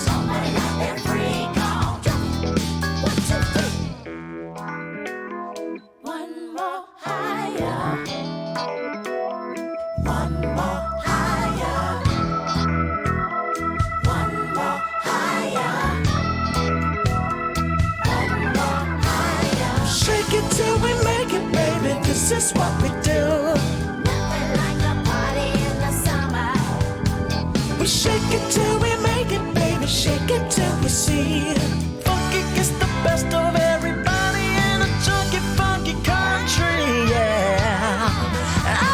Somebody got that freak on. One, two, three. One more higher. One more higher. One more higher. One more higher. Shake it till we make it, baby. This is what we do. Nothing like a party in the summer. We shake it till we make it, baby. Shake it till we see. Funky gets the best of everybody in a junky, funky country, yeah. Oh.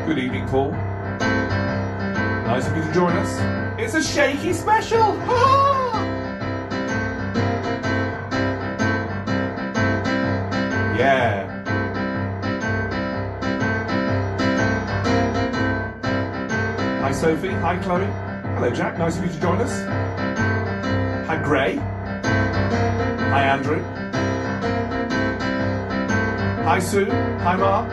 Good evening, Paul. Nice of you to join us. It's a Shaky special! Yeah. Hi, Sophie. Hi, Chloe. Hello, Jack. Nice of you to join us. Hi, Gray. Hi, Andrew. Hi, Sue. Hi, Mark.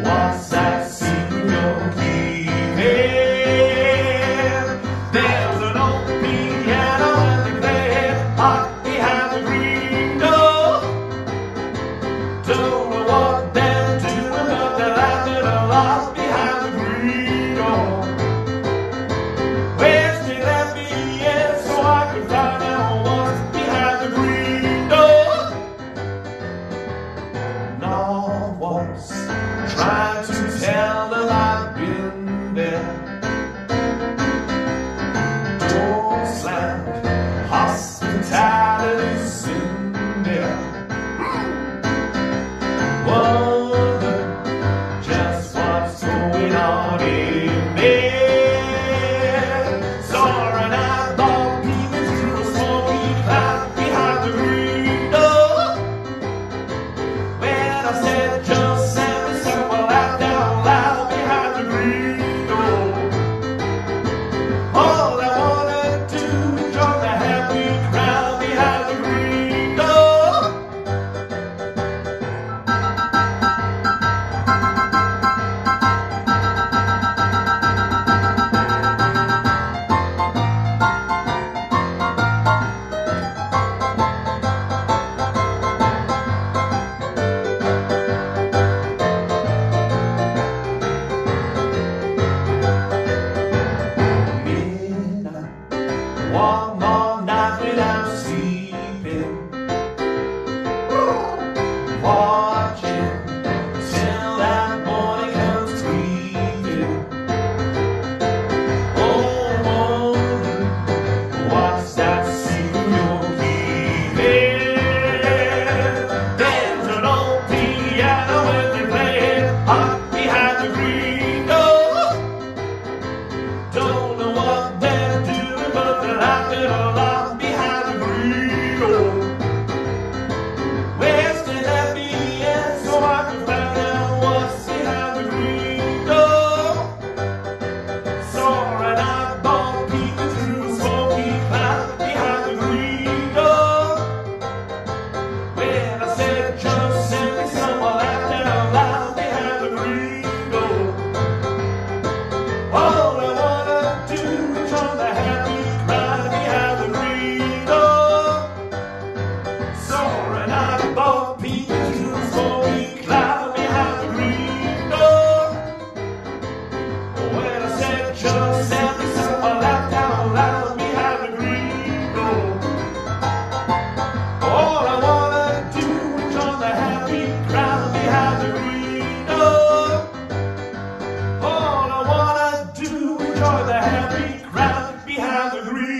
What's that secret key?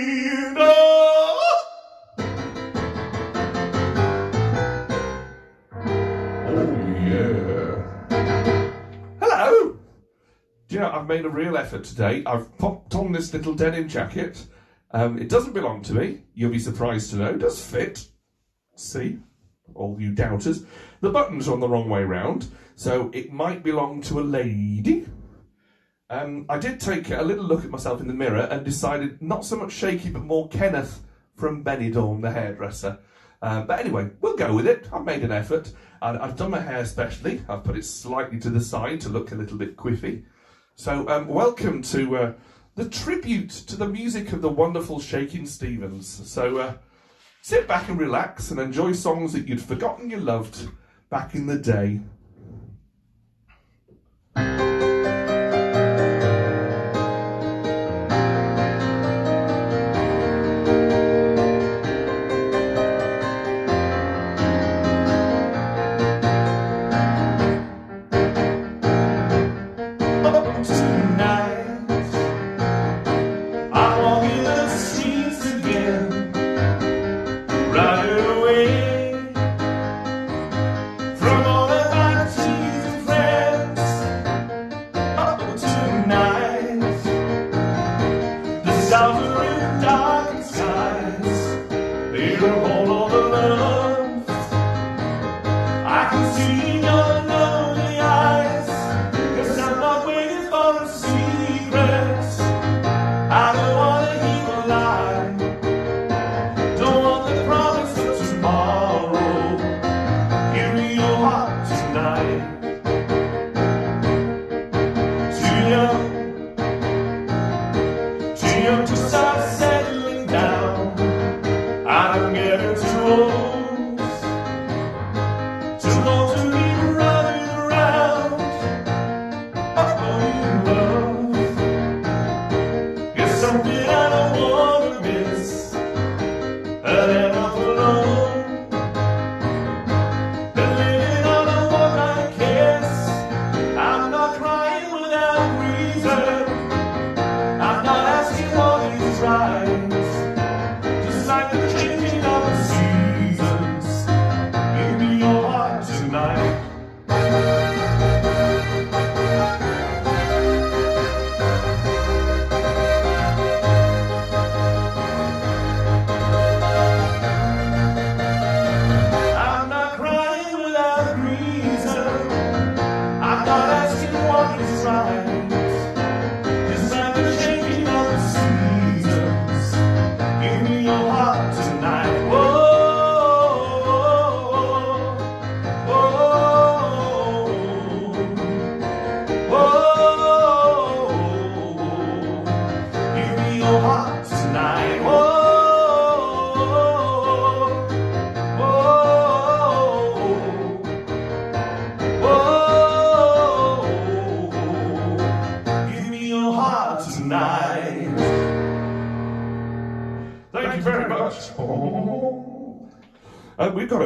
Hello! Do you know, I've made a real effort today. I've popped on this little denim jacket. It doesn't belong to me. You'll be surprised to know. It does fit. See? All you doubters. The buttons are on the wrong way round, so it might belong to a lady. I did take a little look at myself in the mirror and decided not so much Shaky, but more Kenneth from Benidorm, the hairdresser. But anyway, we'll go with it. I've made an effort. I've done my hair specially. I've put it slightly to the side to look a little bit quiffy. So welcome to the tribute to the music of the wonderful Shakin' Stevens. So sit back and relax and enjoy songs that you'd forgotten you loved back in the day.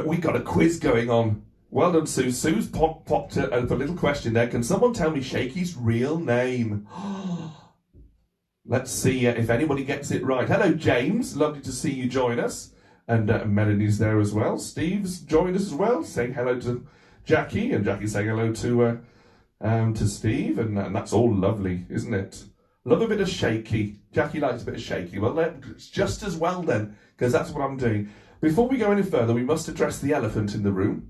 We've got a quiz going on. Well done, Sue. Sue's popped a little question there. Can someone tell me Shaky's real name? Let's see if anybody gets it right. Hello, James. Lovely to see you join us. And Melanie's there as well. Steve's joined us as well, saying hello to Jackie, and Jackie's saying hello to Steve, and that's all lovely, isn't it? Love a bit of Shaky. Jackie likes a bit of Shaky. Well, it's just as well then, because that's what I'm doing. Before we go any further, we must address the elephant in the room.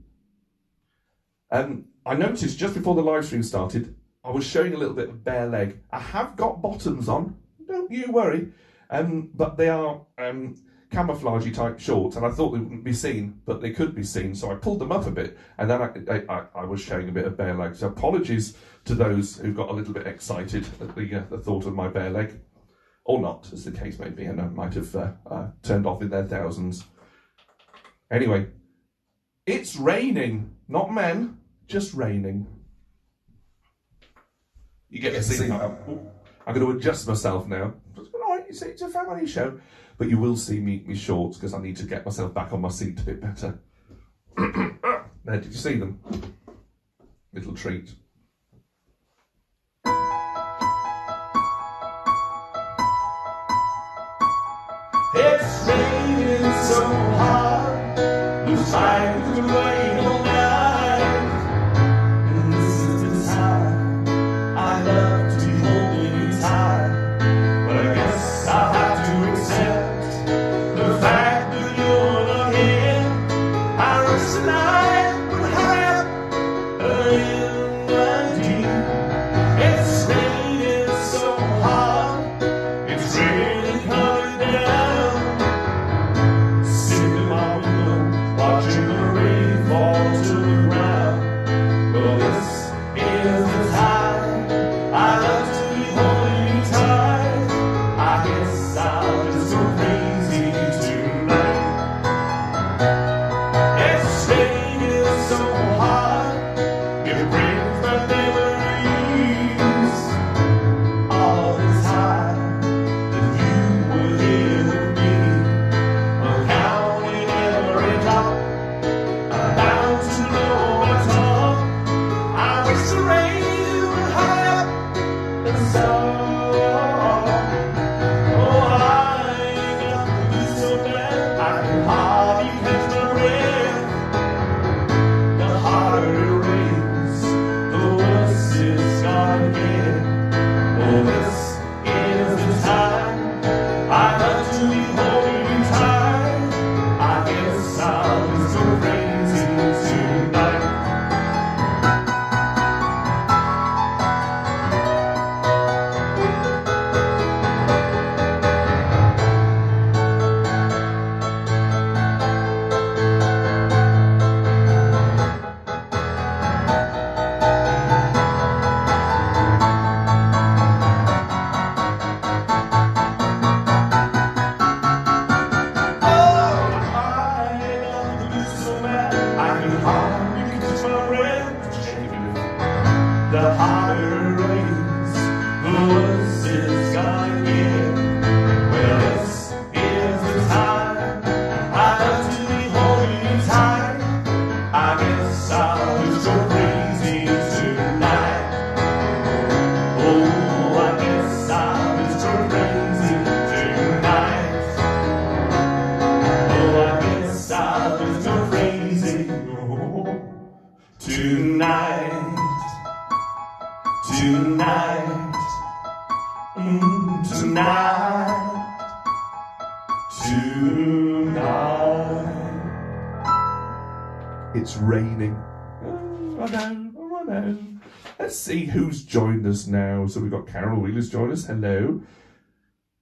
I noticed just before the live stream started, I was showing a little bit of bare leg. I have got bottoms on, don't you worry, but they are camouflagey type shorts, and I thought they wouldn't be seen, but they could be seen, so I pulled them up a bit, and then I was showing a bit of bare leg. So apologies to those who got a little bit excited at the thought of my bare leg, or not, as the case may be, and I might have turned off in their thousands. Anyway, it's raining, not men, just raining. You get to see I'm going to adjust myself now. All right, you see, it's a family show. But you will see me shorts, because I need to get myself back on my seat a bit better. There, did you see them? Little treat. It's raining so hard, looks like it's rain all night. And this is the time I love to be holding you tight. But I guess I'll have to accept the fact that you're not here. I rush tonight, but hurry up, in my deep. It's raining so hard, it's raining coming down. Sitting in my window, watching the rain fall to the ground. Well, this is the time I love to be holding you tight. I guess I'll just go crazy tonight. It's raining so hard, it brings back memories. All this time that you were here with me, I'm counting every drop, I'm bound to know what's wrong. I wish the rain would hurry up and stop. Oh, I ain't got to be so bad, I can hardly catch my breath. The harder it rains, the worse it's gonna get. Oh, this is the time I love to be holding you tight. I guess I'll just go crazy tonight. The harder it rains, the worse it's gonna get. Well, this is the time I love to be holding you tight. I guess I'll just go crazy tonight. Oh, I guess I'll just go crazy tonight. Oh, I guess I'll just go crazy tonight. Tonight, tonight, tonight. It's raining. Oh, I know. Let's see who's joined us now. So we've got Carol Wheeler's joined us. Hello.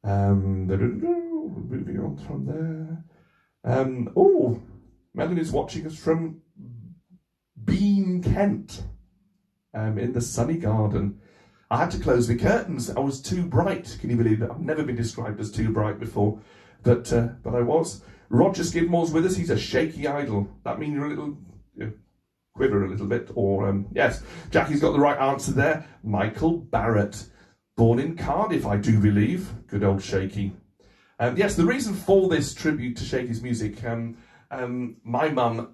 Moving on from there. Oh, Melanie's watching us from Bean, Kent. In the sunny garden. I had to close the curtains. I was too bright. Can you believe it? I've never been described as too bright before, but I was. Roger Skidmore's with us. He's a shaky idol. That means you're a little quiver a little bit, or yes. Jackie's got the right answer there. Michael Barrett, born in Cardiff, I do believe. Good old Shaky. Yes, the reason for this tribute to Shaky's music. My mum.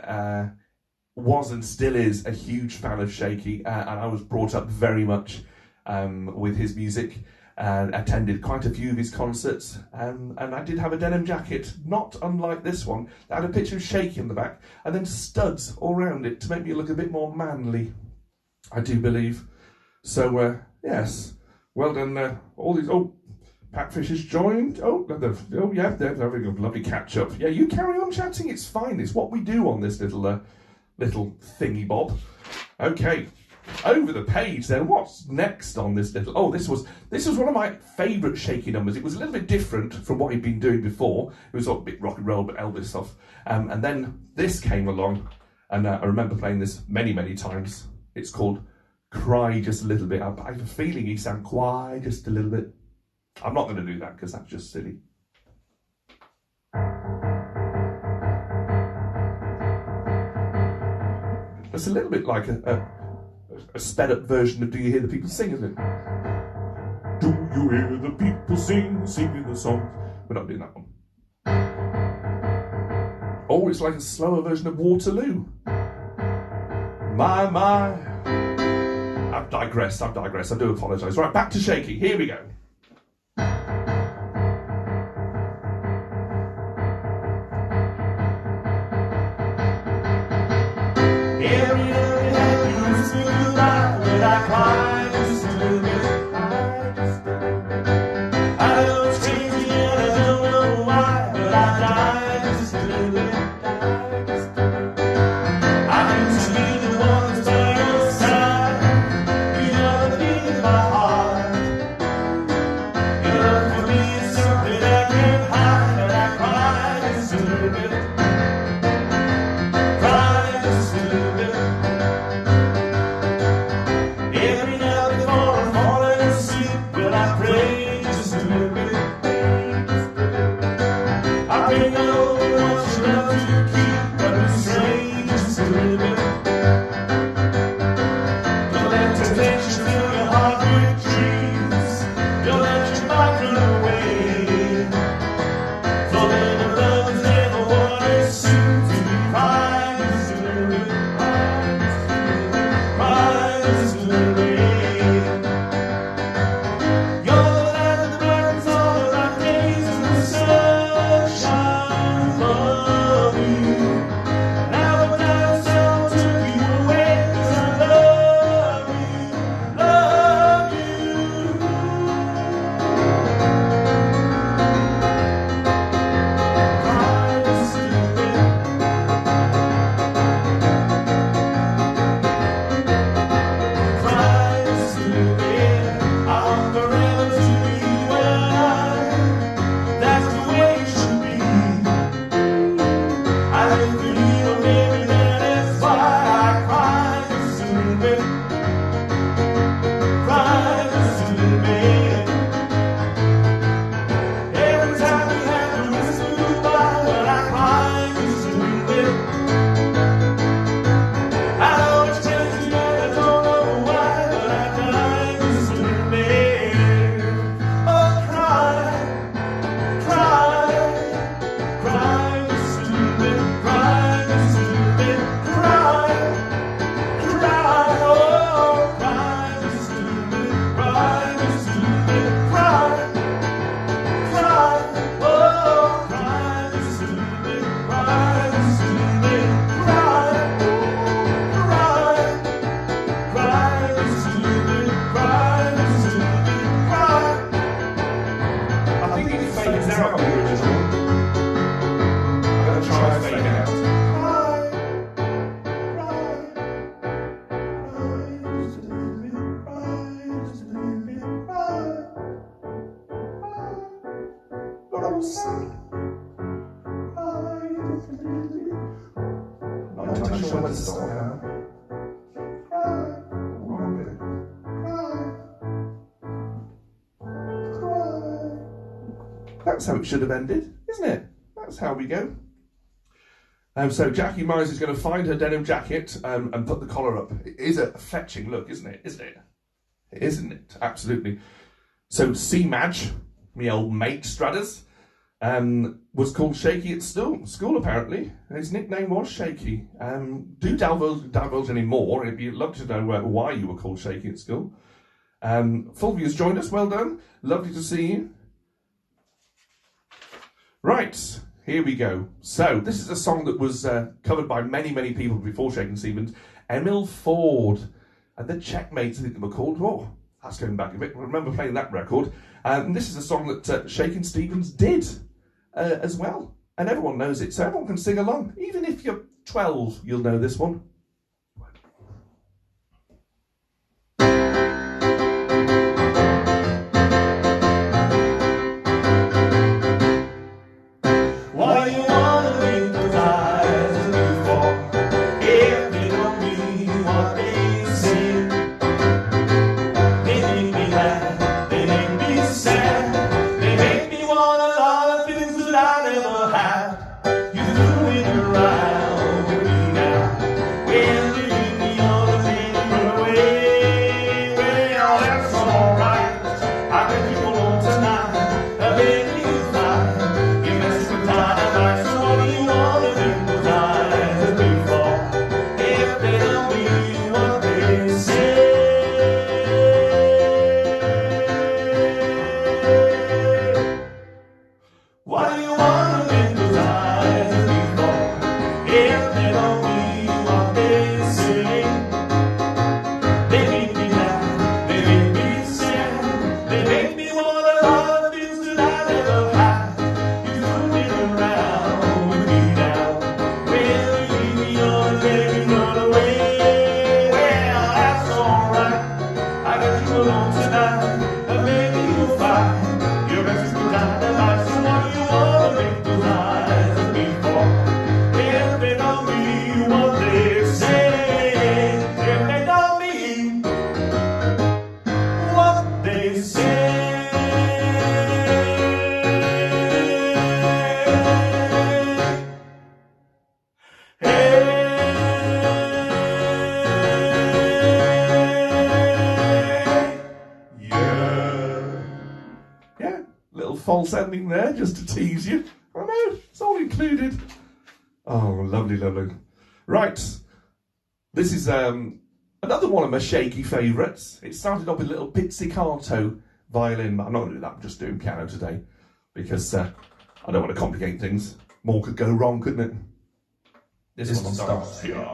Was and still is a huge fan of Shaky, and I was brought up very much with his music and attended quite a few of his concerts, and I did have a denim jacket, not unlike this one, that had a picture of Shaky in the back and then studs all around it to make me look a bit more manly, I do believe. So yes, well done. All these Pat Fisher's joined. Yeah, they're having a lovely catch up. Yeah, you carry on chatting, it's fine, it's what we do on this little thingy bob. Okay, over the page then. What's next on this little? Oh, this was one of my favourite Shaky numbers. It was a little bit different from what he'd been doing before. It was a bit rock and roll, but Elvis stuff. And then this came along, and I remember playing this many times. It's called "Cry Just a Little Bit." I have a feeling he sang "Cry Just a Little Bit." I'm not going to do that because that's just silly. It's a little bit like a sped up version of Do You Hear the People Sing, isn't it? Do you hear the people singing the song? We're not doing that one. Oh, it's like a slower version of Waterloo. My. I've digressed. I do apologise. Right, back to Shaky. Here we go. Every other hand used to goodbye, but I cried just a little bit. I know it's crazy and I don't know why, but I died just a little bit. I used to be the one that's by your side. You know the beat of my heart. Your love for me is something I can't hide, but I cried just a little bit. Cried just a little bit. Every night before I'm falling asleep, will I pray just a little bit. I pray no one wants your love to keep, but we stray just a little bit. Don't let temptation fill your heart with dreams. Don't let your mind run away. For little love is never what it seems to be. Cry just a little bit. Cry just a little bit. You're the light that brightens all of my days, and the sunshine above you. Now the clouds all took you away, 'cause I love you, love you. Cry just a little bit. Cry just a little bit. I want forever to be when that's the way it should be. I live for you, and maybe that is why I cry just a little bit. Cry just a little bit. Every time we have to whisper goodbye, but I cry just a little bit. I know it's crazy and I don't know why, but I cry just a little bit. Oh, cry, cry, cry just a little bit, cry just a little bit, cry, cry, oh, cry just a little bit, cry just a little bit, cry, cry, oh, cry just a little bit, cry just a little bit, cry, cry, cry just a little bit, cry just a little bit, cry. I think it fades out on the original. I'm going to try and fade it out. I'm not entirely sure where to stop now. Wrong bit. That's how it should have ended, isn't it? That's how we go. So Jackie Myers is going to find her denim jacket and put the collar up. It is a fetching look, isn't it? Isn't it? It isn't it? Absolutely. So C Madge, me old mate Stradders, was called Shaky at school apparently. His nickname was Shaky. Do divulge any more. It'd be lovely to know why you were called Shaky at school. Fulvia's joined us. Well done. Lovely to see you. Right, here we go. So, this is a song that was covered by many, many people before Shakin' Stevens. Emil Ford and the Checkmates, I think they were called. Oh, that's going back a bit. I remember playing that record. And this is a song that Shakin' Stevens did as well. And everyone knows it, so everyone can sing along. Even if you're 12, you'll know this one. Why you wanna make those eyes at me for? If they don't mean what they say. They make me laugh, they make me sad. They make me want a lot of things that I never had. You fooling around with me now. When you leave me on a paper away. Well, that's alright. I bet you won't tonight. I bet you cry. You mess with dynamite, so what do you wanna make those eyes at me for? If they don't mean what they say. What do you wanna make those eyes at me for? If they don't mean what they say. false ending there just to tease you. I know, it's all included. Oh, lovely, lovely. Right, this is another one of my Shaky favourites. It started off with a little pizzicato violin, but I'm not going to do that, I'm just doing piano today because I don't want to complicate things. More could go wrong, couldn't it? This one starts here.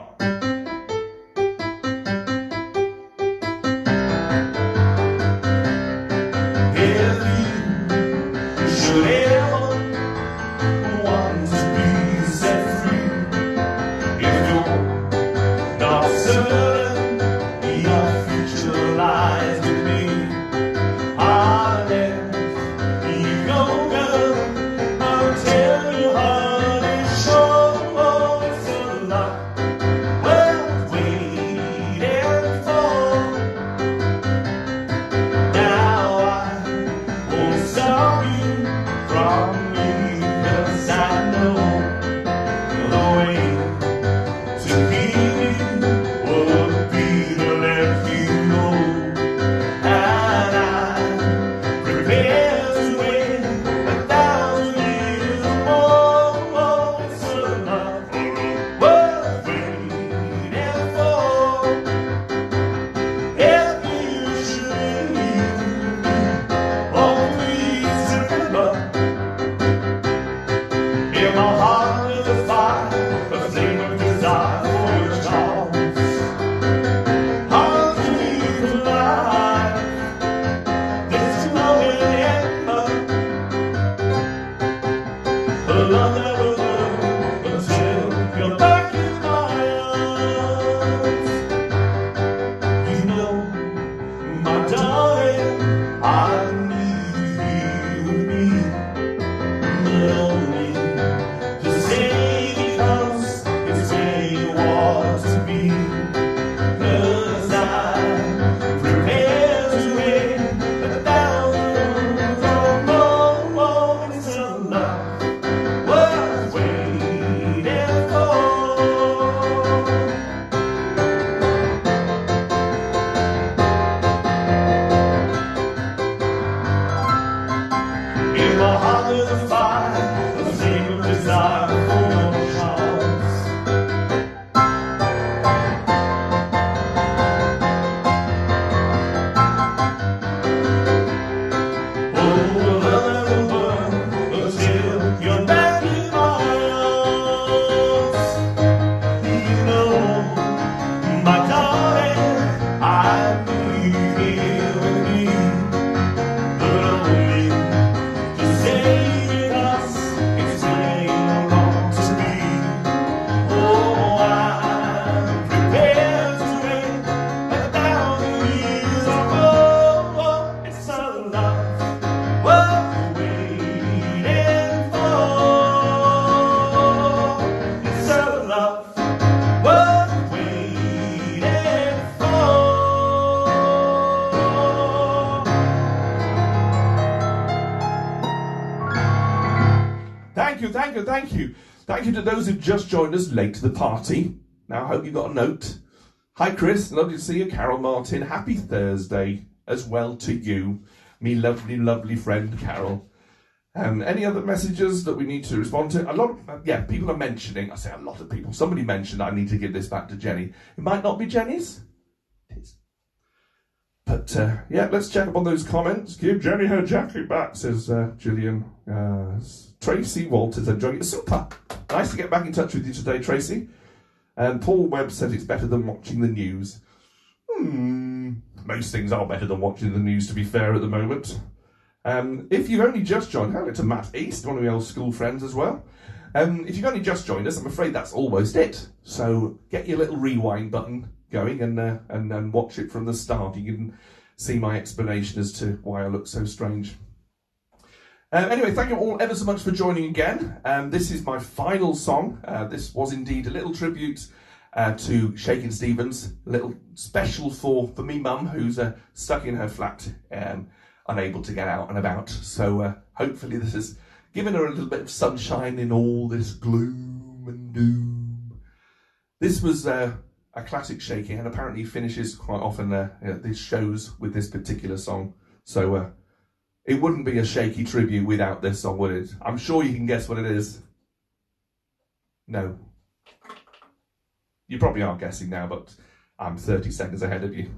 Thank you. Thank you to those who've just joined us late to the party. Now, I hope you got a note. Hi, Chris. Lovely to see you. Carol Martin. Happy Thursday as well to you, me lovely, lovely friend, Carol. Any other messages that we need to respond to? A lot of, people are mentioning, I say a lot of people. Somebody mentioned I need to give this back to Jenny. It might not be Jenny's. It is. But, let's check up on those comments. Give Jenny her jacket back, says Gillian. Tracy Walters enjoying it. Super. Nice to get back in touch with you today, Tracy. And Paul Webb said it's better than watching the news. Most things are better than watching the news, to be fair, at the moment. If you've only just joined, hello to Matt East, one of my old school friends as well. If you've only just joined us, I'm afraid that's almost it. So get your little rewind button going and watch it from the start. You can see my explanation as to why I look so strange. Anyway, thank you all ever so much for joining again. This is my final song. This was indeed a little tribute to Shakin Stevens, a little special for me mum, who's stuck in her flat, unable to get out and about. So hopefully this has given her a little bit of sunshine in all this gloom and doom. This was a classic Shaky, and apparently finishes quite often these shows with this particular song. So It wouldn't be a Shaky tribute without this song, would it? I'm sure you can guess what it is. No. You probably aren't guessing now, but I'm 30 seconds ahead of you.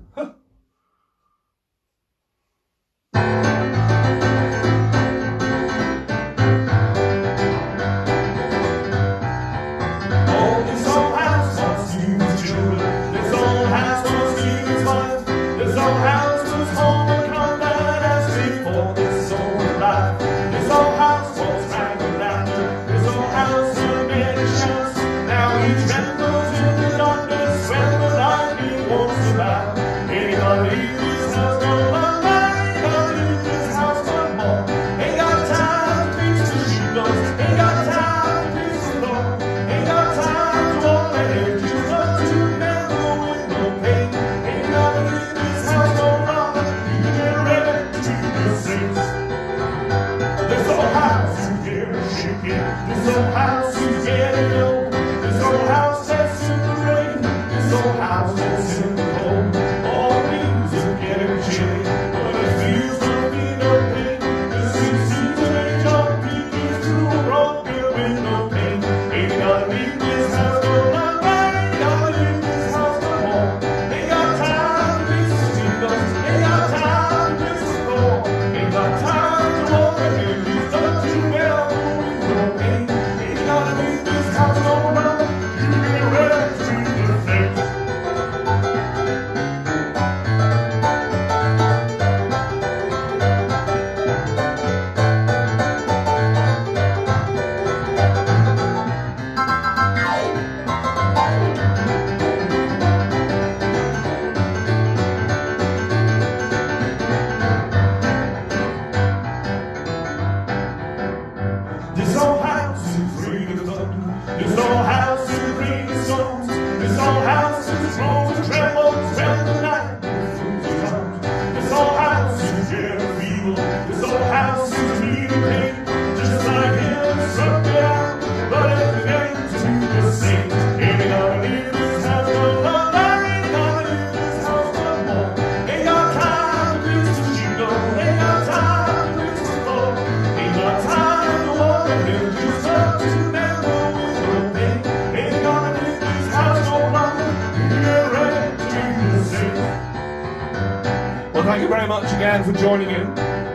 Thank you very much again for joining in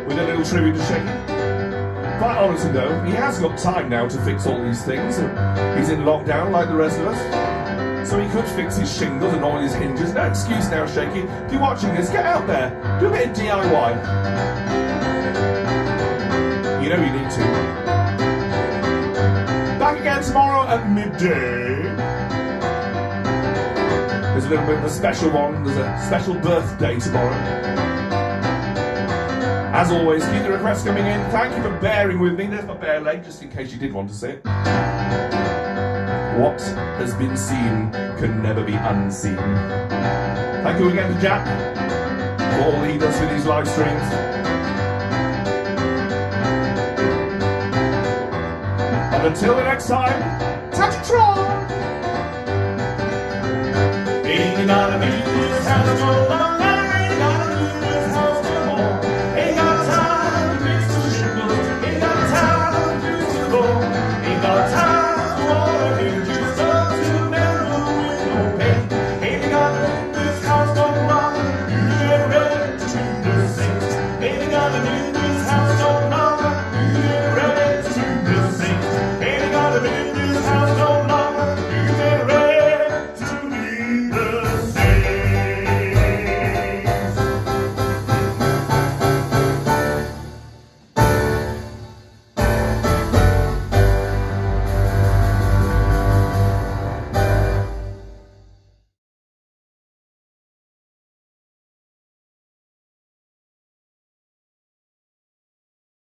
with a little tribute to Shaky. Quite honestly though, he has got time now to fix all these things. He's in lockdown like the rest of us. So he could fix his shingles and all his hinges. No excuse now, Shaky. If you're watching this, get out there. Do a bit of DIY. You know you need to. Back again tomorrow at midday. There's a little bit of a special one. There's a special birthday tomorrow. As always, keep the requests coming in. Thank you for bearing with me. There's my bare leg, just in case you did want to see it. What has been seen can never be unseen. Thank you again to Jack for all he does with these live streams. And until the next time, ta-ta-tra! Ain't gotta be this house no longer. Ain't gotta be this house no more. Ain't got time to fix the shingles. Ain't got time to fix the floor. Ain't got time to water hinges up to never with no pain. Ain't gotta make this house no longer. You get ready to do the things. Ain't gotta make this house no longer. You get ready to do the things. Ain't gotta make